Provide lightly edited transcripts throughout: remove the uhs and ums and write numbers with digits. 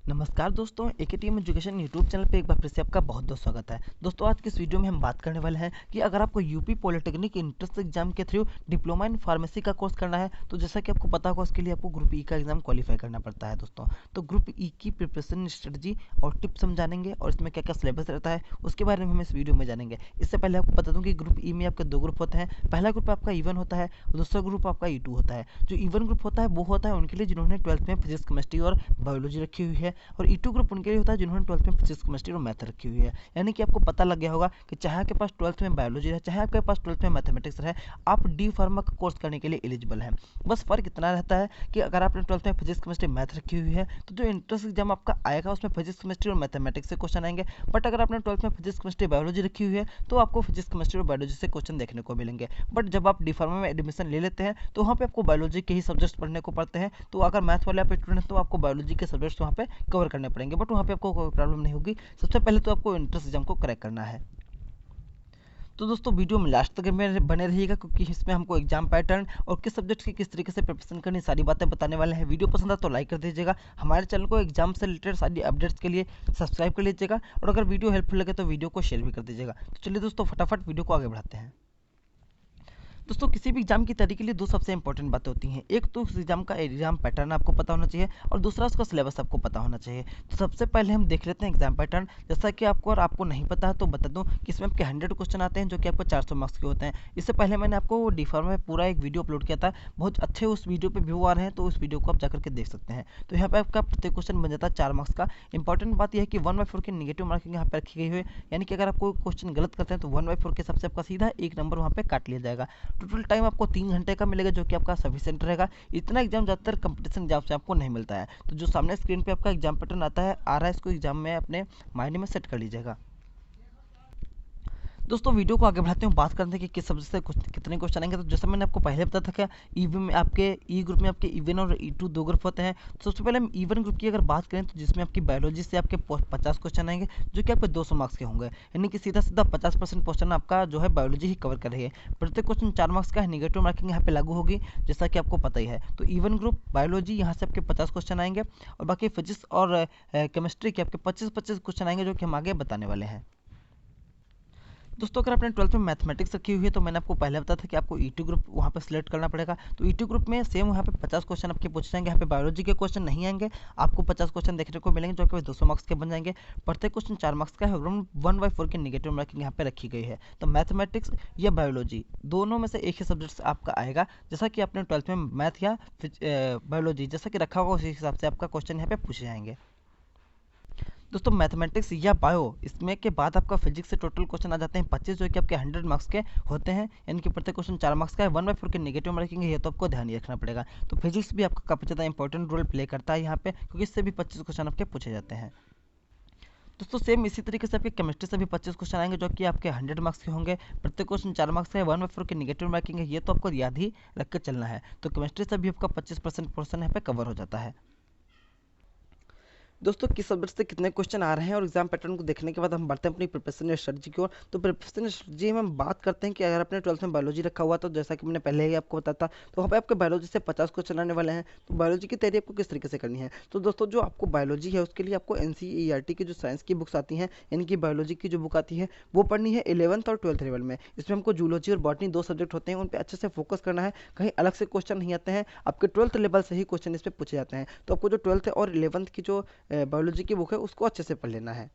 नमस्कार दोस्तों, एकेटीएम education YouTube channel पे एक बार फिर से आपका बहुत बहुत स्वागत है। दोस्तों आज की इस वीडियो में हम बात करने वाले हैं कि अगर आपको यूपी पॉलिटेक्निक एंट्रेंस एग्जाम के थ्रू डिप्लोमा इन फार्मेसी का कोर्स करना है तो जैसा कि आपको पता होगा उसके लिए आपको ग्रुप ई का एग्जाम क्वालिफाई करना पड़ता है। दोस्तों तो ग्रुप ई की प्रिपरेशन स्ट्रेटजी और टिप्स हम जानेंगे और इसमें क्या क्या सिलेबस रहता है उसके बारे में हम इस वीडियो में जानेंगे। इससे पहले आपको बता दूं कि ग्रुप ई में आपके दो ग्रुप होते हैं। पहला ग्रुप आपका E1 होता है और दूसरा ग्रुप आपका E2 होता है। जो E1 ग्रुप होता है वो होता है उनके लिए जिन्होंने 12th में फिजिक्स केमिस्ट्री और बायोलॉजी रखी हुई है, और E2 ग्रुप उनके लिए होता है जिन्होंने 12th में फिजिक्स केमिस्ट्री और मैथ रखी हुई है। यानी कि आपको पता लग गया होगा कि चाहे आपके पास 12th में बायोलॉजी है चाहे आपके पास 12th में मैथमेटिक्स है, आप डी फार्मा का कोर्स करने के लिए एलिजिबल हैं। बस फर्क इतना रहता है कि अगर आपने 12th में फिजिक्स केमिस्ट्री मैथ रखी हुई है तो जो एंट्रेंस एग्जाम आपका आएगा उसमें फिजिक्स केमिस्ट्री और मैथमेटिक्स से क्वेश्चन आएंगे। बट अगर आपने 12th में फिजिक्स केमिस्ट्री बायोलॉजी रखी हुई है तो आपको फिजिक्स केमिस्ट्री और बायोलॉजी से क्वेश्चन देखने को मिलेंगे। बट जब आप डी फार्मा में एडमिशन ले लेते हैं तो वहाँ पे आपको बायोलॉजी के ही सब्जेक्ट्स पढ़ने को पड़ते हैं। तो अगर मैथ वाले आप स्टूडेंट हैं तो आपको बायोलॉजी के सब्जेक्ट्स वहाँ पे कवर करने पड़ेंगे, बट वहाँ पे आपको कोई प्रॉब्लम नहीं होगी। सबसे पहले तो आपको एंट्रेंस एग्जाम को क्रैक करना है। तो दोस्तों वीडियो में लास्ट तक में बने रहिएगा क्योंकि इसमें हमको एग्जाम पैटर्न और किस सब्जेक्ट की किस तरीके से प्रिपरेशन करनी सारी बातें बताने वाले हैं। वीडियो पसंद आए तो लाइक कर दीजिएगा। हमारे चैनल को एग्जाम से रिलेटेड सारी अपडेट्स के लिए सब्सक्राइब कर लीजिएगा, और अगर वीडियो हेल्पफुल लगे तो वीडियो को शेयर भी कर दीजिएगा। तो चलिए दोस्तों फटाफट वीडियो को आगे बढ़ाते हैं। दोस्तों किसी भी एग्जाम की तैयारी के लिए दो सबसे इंपॉर्टेंट बातें होती हैं। एक तो उस एग्जाम का एग्जाम पैटर्न आपको पता होना चाहिए और दूसरा उसका सिलेबस आपको पता होना चाहिए। तो सबसे पहले हम देख लेते हैं एग्जाम पैटर्न। जैसा कि आपको और आपको नहीं पता है तो बता दूं कि इसमें आपके 100 क्वेश्चन आते हैं जो कि आपको 400 मार्क्स के होते हैं। इससे पहले मैंने आपको डी फार्मा में पूरा एक वीडियो अपलोड किया था, बहुत अच्छे उस वीडियो पर व्यू आ रहे हैं, तो उस वीडियो को आप जाकर के देख सकते हैं। तो यहाँ पे आपका प्रत्येक क्वेश्चन बन जाता है 4 मार्क्स का। इंपॉर्टेंट बात यह है कि 1/4 की निगेटिव मार्किंग यहाँ पे रखी गई है, यानी कि अगर आप कोई क्वेश्चन गलत करते हैं तो 1/4 के हिसाब से आपका सीधा 1 नंबर वहाँ पे काट लिया जाएगा। टोटल टाइम आपको 3 घंटे का मिलेगा जो कि आपका सफिशिएंट रहेगा। इतना एग्जाम ज़्यादातर कंपटीशन एग्जाम से आपको नहीं मिलता है। तो जो सामने स्क्रीन पे आपका एग्जाम पैटर्न आता है आ रहा है, इसको एग्जाम में अपने माइंड में सेट कर लीजिएगा। दोस्तों वीडियो को आगे बढ़ाते हैं, बात करते हैं कि किस सब्जेक्ट से कितने क्वेश्चन आएंगे। तो जैसा मैंने आपको पहले बताया था क्या ईवी में आपके ई ग्रुप में आपके E1 और E2 दो ग्रुप होते हैं। तो सबसे पहले हम E1 ग्रुप की अगर बात करें तो जिसमें आपकी बायोलॉजी से आपके 50 क्वेश्चन आएंगे जो कि आपके 200 मार्क्स के होंगे, यानी कि सीधा सीधा 50% क्वेश्चन आपका जो है बायोलॉजी ही कवर कर रही है। प्रत्येक क्वेश्चन 4 मार्क्स का है, निगेटिव मार्किंग यहाँ पे लागू होगी जैसा कि आपको पता ही है। तो E1 ग्रुप बायोलॉजी यहाँ से आपके 50 क्वेश्चन आएंगे और बाकी फिजिक्स और केमिस्ट्री के आपके 25-25 क्वेश्चन आएंगे जो कि हम आगे बताने वाले हैं। दोस्तों अगर आपने 12th में मैथमेटिक्स रखी हुई है तो मैंने आपको पहले बताया था कि आपको E2 ग्रुप वहाँ पे सिलेक्ट करना पड़ेगा। तो E2 ग्रुप में सेम वहाँ पे 50 क्वेश्चन आपके पूछे जाएंगे। यहाँ पे बायोलॉजी के क्वेश्चन नहीं आएंगे, आपको 50 क्वेश्चन देखने को मिलेंगे जो कि 200 मार्क्स के बन जाएंगे। प्रत्येक क्वेश्चन 4 मार्क्स का है, 1/4 की निगेटिव मार्किंग यहाँ पे रखी गई है। तो मैथमेटिक्स या बायोलॉजी दोनों में से एक ही सब्जेक्ट आपका आएगा, जैसा कि आपने 12th में मैथ या बायोलॉजी जैसा कि रखा होगा उसी हिसाब से आपका क्वेश्चन यहाँ पे पूछे जाएंगे। दोस्तों मैथमेटिक्स या बायो इसमें के बाद आपका फिजिक्स से टोटल क्वेश्चन आ जाते हैं 25 जो कि आपके 100 मार्क्स के होते हैं, यानी कि प्रत्येक क्वेश्चन 4 मार्क्स का है। 1/4 के नेगेटिव मार्किंग है, ये तो आपको ध्यान ही रखना पड़ेगा। तो फिजिक्स भी आपका काफ़ी ज़्यादा इंपॉर्टेंट रोल प्ले करता है यहाँ पे, क्योंकि इससे भी 25 क्वेश्चन आपके पूछे जाते हैं। दोस्तों सेम इसी तरीके से आपके केमिस्ट्री से भी 25 क्वेश्चन आएंगे जो कि आपके 100 मार्क्स के होंगे। प्रत्येक क्वेश्चन 4 मार्क्स का है, 1/4 की नेगेटिव मार्किंग है, ये तो आपको याद ही रख के चलना है। तो केमिस्ट्री से भी आपका 25% पोर्सन यहाँ पे कवर हो जाता है। दोस्तों किस सब्जेक्ट से कितने क्वेश्चन आ रहे हैं और एग्जाम पैटर्न को देखने के बाद हम बढ़ते हैं अपनी प्रिपरेशन स्ट्रेटजी की ओर। तो प्रिपरेशन स्ट्रेटजी में हम बात करते हैं कि अगर आपने 12th में बायोलॉजी रखा हुआ तो जैसा कि मैंने पहले ही आपको बताया था, तो वहाँ पे आपके बायोलॉजी से 50 क्वेश्चन आने वाले हैं। तो बायोलॉजी की तैयारी आपको किस तरीके से करनी है। तो दोस्तों जो आपको बायोलॉजी है उसके लिए आपको NCERT की जो साइंस की बुक्स आती हैं, यानी कि बायोलॉजी की जो बुक आती है वो पढ़नी है 11th और 12th लेवल में। इसमें हमको जूलॉजी और बॉटनी दो सब्जेक्ट होते हैं, उन पर अच्छे से फोकस करना है। कहीं अलग से क्वेश्चन नहीं आते हैं, आपके 12th लेवल से ही क्वेश्चन इस पर पूछे जाते हैं। तो आपको जो 12th और 11th की जो बायोलॉजी की बुक है उसको अच्छे से पढ़ लेना है।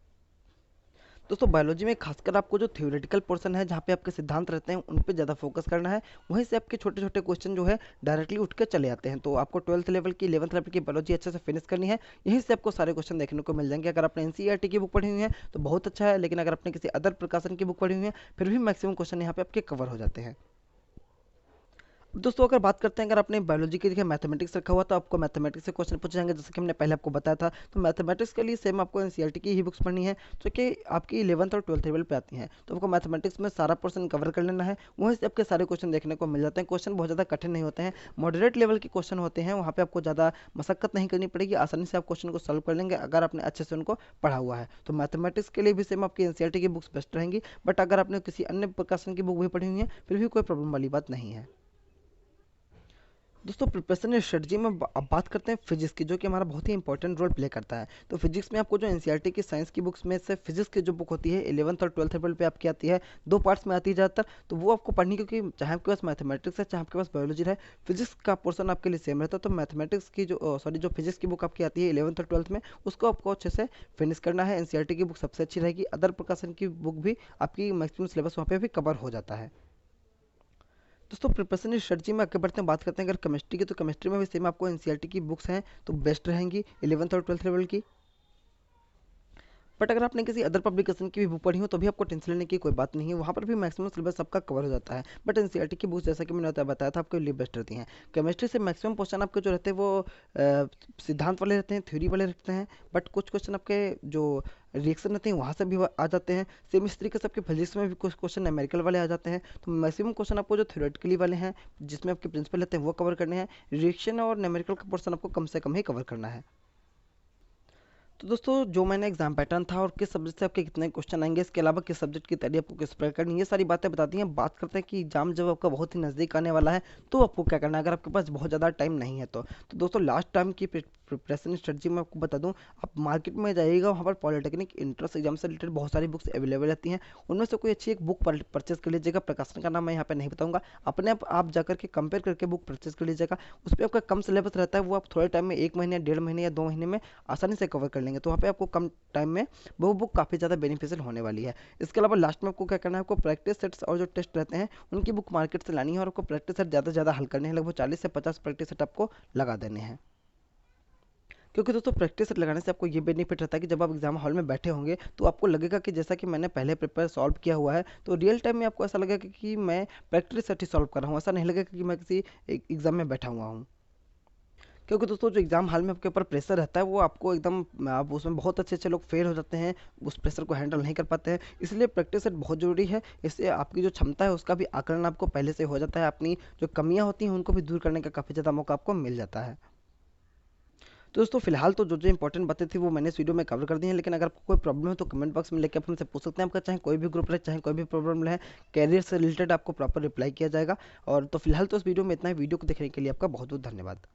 दोस्तों बायोलॉजी में खासकर आपको जो थ्योरेटिकल पोर्शन है जहाँ पे आपके सिद्धांत रहते हैं उन पे ज़्यादा फोकस करना है। वहीं से आपके छोटे छोटे क्वेश्चन जो है डायरेक्टली उठ के चले आते हैं। तो आपको 12th लेवल की 11th लेवल की बायोलॉजी अच्छे से फिनिश करनी है, यहीं से आपको सारे क्वेश्चन देखने को मिल जाएंगे। अगर आपने NCERT की बुक पढ़ी हुई है तो बहुत अच्छा है, लेकिन अगर आपने किसी अदर प्रकाशन की बुक पढ़ी हुई है फिर भी मैक्सिमम क्वेश्चन यहाँ पे आपके कवर हो जाते हैं। दोस्तों अगर बात करते हैं, अगर आपने बायोलॉजी की जगह मैथमेटिक्स रखा हुआ तो आपको मैथमेटिक्स से क्वेश्चन पूछे जाएंगे, जैसे कि हमने पहले आपको बताया था। तो मैथमेटिक्स के लिए सेम आपको NCERT की ही बुक्स पढ़नी है जो कि आपकी 11th और 12th लेवल पे आती हैं। तो आपको मैथमेटिक्स में सारा पोर्शन कवर कर लेना है, वहीं से आपके सारे क्वेश्चन देखने को मिल जाते हैं। क्वेश्चन बहुत ज़्यादा कठिन नहीं होते हैं, मॉडरेट लेवल के क्वेश्चन होते हैं। वहाँ पर आपको ज़्यादा मशक्कत नहीं करनी पड़ेगी, आसानी से आप क्वेश्चन को सॉल्व कर लेंगे अगर आपने अच्छे से उनको पढ़ा हुआ है। तो मैथमेटिक्स के लिए भी सेम आपकी NCERT की बुक्स बेस्ट रहेंगी, बट अगर आपने किसी अन्य प्रकाशन की बुक भी पढ़ी हुई है फिर भी कोई प्रॉब्लम वाली बात नहीं है। दोस्तों प्रिपरेशन स्ट्रेटजी में अब बात करते हैं फिजिक्स की, जो कि हमारा बहुत ही इंपॉर्टेंट रोल प्ले करता है। तो फिजिक्स में आपको जो एनसीईआरटी की साइंस की बुक्स में से फिजिक्स की जो बुक होती है 11th और 12th लेवल पे आपकी आती है, दो पार्ट्स में आती है ज़्यादातर। तो वो आपको पढ़नी, क्योंकि चाहे आपके पास मैथमेटिक्स है चाहे आपके पास बायोलॉजी है, फिजिक्स का पोर्सन आपके लिए सेम रहता है। तो मैथमेटिक्स की जो जो फिजिक्स की बुक आपकी आती है 11th और 12th में, उसको आपको अच्छे से फिनिश करना है। एनसीईआरटी की बुक सबसे अच्छी रहेगी, अदर प्रकाशन की बुक भी आपकी मैक्सिमम सिलेबस वहाँ पे भी कवर हो जाता है। दोस्तों प्रिपरेशन स्ट्रेटजी में आगे बढ़ते हैं, बात करते हैं अगर केमिस्ट्री की, तो केमिस्ट्री में भी सेम आपको एनसीईआरटी की बुक्स हैं तो बेस्ट रहेंगी 11th और 12th लेवल की। बट अगर आपने किसी अदर पब्लिकेशन की भी बुक पढ़ी हो तो भी आपको टेंशन लेने की कोई बात नहीं है, वहाँ पर भी मैक्सिमम सिलेबस आपका कवर हो जाता है। बट एनसीईआरटी की बुक्स जैसा कि मैंने बताया था आपके लिए बेस्ट रहती हैं। केमिस्ट्री से मैक्सिमम क्वेश्चन आपके जो रहते हैं वो सिद्धांत वाले रहते हैं, थ्योरी वाले रहते हैं। बट कुछ क्वेश्चन आपके जो रिएक्शन रहते हैं वहाँ से भी आ जाते हैं। सेम इस तरीके से आपके फिजिक्स में भी कुछ क्वेश्चन न्यूमेरिकल वाले आ जाते हैं। तो मैक्सिमम क्वेश्चन आपको जो थ्योरेटिकली वाले हैं, जिसमें आपके प्रिंसिपल रहते हैं, वो कवर करने हैं। रिएक्शन और न्यूमेरिकल का पोर्शन आपको कम से कम ही कवर करना है। तो दोस्तों जो मैंने एग्जाम पैटर्न था और किस सब्जेक्ट से आपके कितने क्वेश्चन आएंगे, इसके अलावा किस सब्जेक्ट की तैयारी आपको किस प्रकार करनी है, ये सारी बातें बता दी हैं। बात करते हैं कि एग्जाम जब आपका बहुत ही नज़दीक आने वाला है तो आपको क्या करना है, अगर आपके पास बहुत ज़्यादा टाइम नहीं है तो दोस्तों लास्ट टाइम की प्रिपरेशन स्ट्रेटजी मैं आपको बता दूं। आप मार्केट में जाइएगा, वहाँ पर पॉलिटेक्निक इंट्रेंस एग्जाम से रिलेटेड बहुत सारी बुक्स अवेलेबल रहती हैं। उनमें से कोई अच्छी एक बुक परचेज कर लीजिएगा। प्रकाशन का नाम मैं यहाँ पे नहीं बताऊंगा, अपने आप जाकर के कंपेयर करके बुक परचेज कर लीजिएगा। उस पर आपका कम सिलेबस रहता है, वो आप थोड़े टाइम में 1 महीने 1.5 महीने या 2 महीने में आसानी से कवर कर लेंगे। तो वहाँ पे आपको कम टाइम में वो बुक काफ़ी ज़्यादा बेनिफिशियल होने वाली है। इसके अलावा लास्ट में आपको क्या करना है, आपको प्रैक्टिस सेट्स और जो टेस्ट रहते हैं उनकी बुक मार्केट से लानी है और आपको प्रैक्टिस सेट ज़्यादा से ज़्यादा हल करने हैं। लगभग 40 से 50 प्रैक्टिस सेट आपको लगा देने हैं। क्योंकि दोस्तों प्रैक्टिस सेट लगाने से आपको ये बेनिफिट रहता है कि जब आप एग्जाम हॉल में बैठे होंगे तो आपको लगेगा कि जैसा कि मैंने पहले पेपर सॉल्व किया हुआ है, तो रियल टाइम में आपको ऐसा लगेगा कि मैं प्रैक्टिस सेट ही सॉल्व कर रहा हूँ। ऐसा नहीं लगेगा कि मैं किसी एग्जाम में बैठा हुआ हूँ। क्योंकि दोस्तों जो एग्जाम हॉल में आपके ऊपर प्रेशर रहता है वो आपको एकदम, आप उसमें बहुत अच्छे अच्छे लोग फेल हो जाते हैं, उस प्रेशर को हैंडल नहीं कर पाते हैं। इसलिए प्रैक्टिस सेट बहुत ज़रूरी है। इससे आपकी जो क्षमता है उसका भी आकलन आपको पहले से हो जाता है, अपनी जो कमियां होती हैं उनको भी दूर करने का काफ़ी ज़्यादा मौका आपको मिल जाता है। तो दोस्तों फिलहाल तो जो जो इंपॉर्टेंट बातें थी वो मैंने इस वीडियो में कवर कर दी हैं। लेकिन अगर आपको कोई प्रॉब्लम है तो कमेंट बॉक्स में लेकर आप हमसे पूछ सकते हैं। आपका चाहे कोई भी ग्रुप रहे, चाहे कोई भी प्रॉब्लम रहे, कैरियर से रिलेटेड आपको प्रॉपर रिप्लाई किया जाएगा। और तो फिलहाल तो इस वीडियो में इतना ही। वीडियो को देखने के लिए आपका बहुत बहुत धन्यवाद।